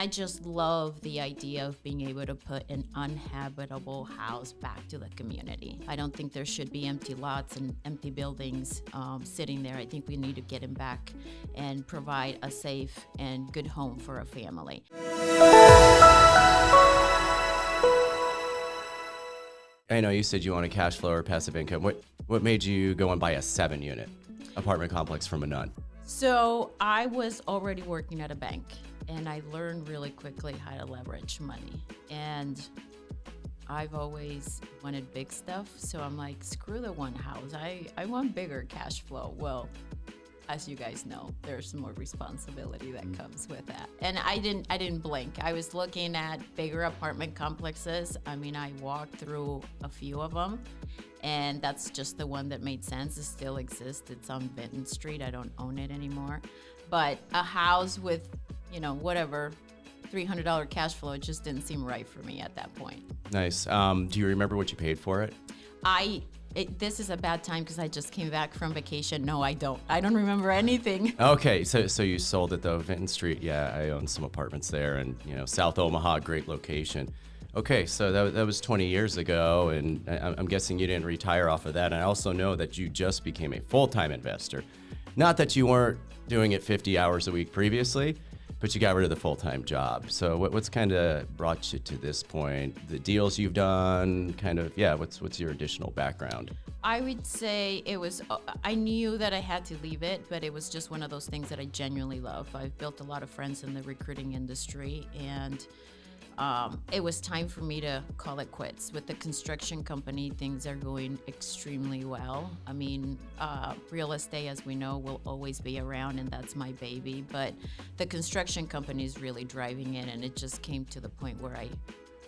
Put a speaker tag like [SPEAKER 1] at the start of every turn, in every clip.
[SPEAKER 1] I just love the idea of being able to put an uninhabitable house back to the community. I don't think there should be empty lots and empty buildings sitting there. I think we need to get them back and provide a safe and good home for a family.
[SPEAKER 2] I know you said you want a cash flow or passive income. What made you go and buy a 7-unit apartment complex from a nun?
[SPEAKER 1] So I was already working at a bank, and I learned really quickly how to leverage money. And I've always wanted big stuff, so I'm like, screw the one house. I want bigger cash flow. Well, as you guys know, there's more responsibility that comes with that. And I didn't blink. I was looking at bigger apartment complexes. I mean, I walked through a few of them, and that's just the one that made sense. It still exists. It's on Benton Street. I don't own it anymore. But a house with, whatever, $300 cash flow, it just didn't seem right for me at that point.
[SPEAKER 2] Nice. Do you remember what you paid for it?
[SPEAKER 1] This is a bad time because I just came back from vacation. No, I don't. I don't remember anything.
[SPEAKER 2] Okay, so you sold it though, Vinton Street. Yeah, I own some apartments there, and South Omaha, great location. Okay, so that was 20 years ago, and I'm guessing you didn't retire off of that. And I also know that you just became a full-time investor. Not that you weren't doing it 50 hours a week previously, but you got rid of the full-time job. So what's kind of brought you to this point? The deals you've done, what's your additional background?
[SPEAKER 1] I would say I knew that I had to leave it, but it was just one of those things that I genuinely love. I've built a lot of friends in the recruiting industry, and it was time for me to call it quits. With the construction company, things are going extremely well. I mean, real estate, as we know, will always be around, and that's my baby. But the construction company is really driving it, and it just came to the point where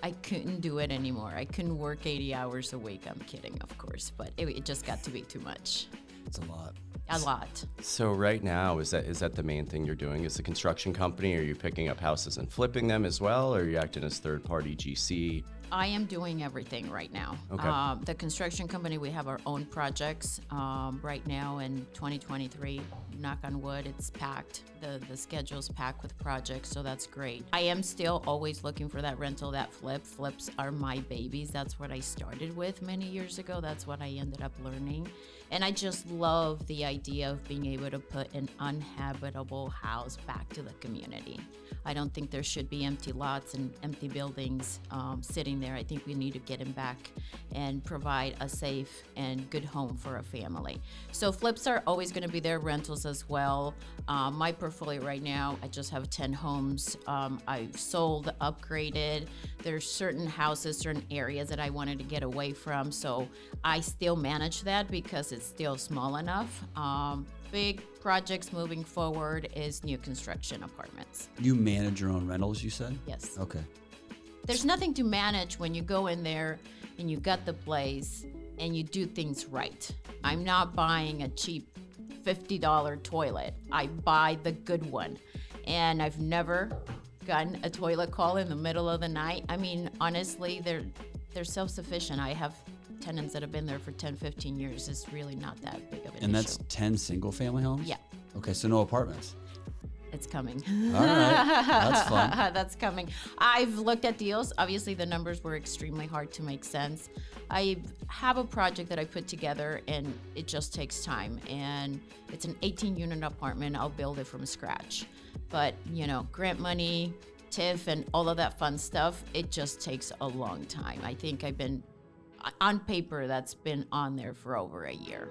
[SPEAKER 1] I couldn't do it anymore. I couldn't work 80 hours a week. I'm kidding, of course, but it just got to be too much.
[SPEAKER 3] It's a lot.
[SPEAKER 1] A lot.
[SPEAKER 2] So right now, is that the main thing you're doing? Is the construction company? Are you picking up houses and flipping them as well, or are you acting as third-party GC?
[SPEAKER 1] I am doing everything right now.
[SPEAKER 2] Okay.
[SPEAKER 1] The construction company, we have our own projects right now in 2023. Knock on wood, it's packed. The schedule's packed with projects, so that's great. I am still always looking for that rental, that flip. Flips are my babies. That's what I started with many years ago. That's what I ended up learning. And I just love the idea of being able to put an uninhabitable house back to the community. I don't think there should be empty lots and empty buildings sitting there. I think we need to get them back and provide a safe and good home for a family. So flips are always going to be there, rentals as well. My portfolio right now, I just have 10 homes. I've sold, upgraded. There's certain houses, certain areas that I wanted to get away from. So I still manage that because it's still small enough. Big projects moving forward is new construction apartments.
[SPEAKER 3] You manage your own rentals, you said?
[SPEAKER 1] Yes.
[SPEAKER 3] Okay.
[SPEAKER 1] There's nothing to manage when you go in there and you got the place and you do things right. I'm not buying a cheap $50 toilet. I buy the good one. And I've never gotten a toilet call in the middle of the night. I mean, honestly, they're self-sufficient. I have tenants that have been there for 10, 15 years. It's really not that big of an issue.
[SPEAKER 3] And that's 10 single-family homes?
[SPEAKER 1] Yeah.
[SPEAKER 3] Okay, so no apartments.
[SPEAKER 1] It's coming.
[SPEAKER 3] All right, that's fun.
[SPEAKER 1] That's coming. I've looked at deals. Obviously, the numbers were extremely hard to make sense. I have a project that I put together, and it just takes time. And it's an 18-unit apartment. I'll build it from scratch. But, grant money, TIF, and all of that fun stuff, it just takes a long time. I think on paper, that's been on there for over a year.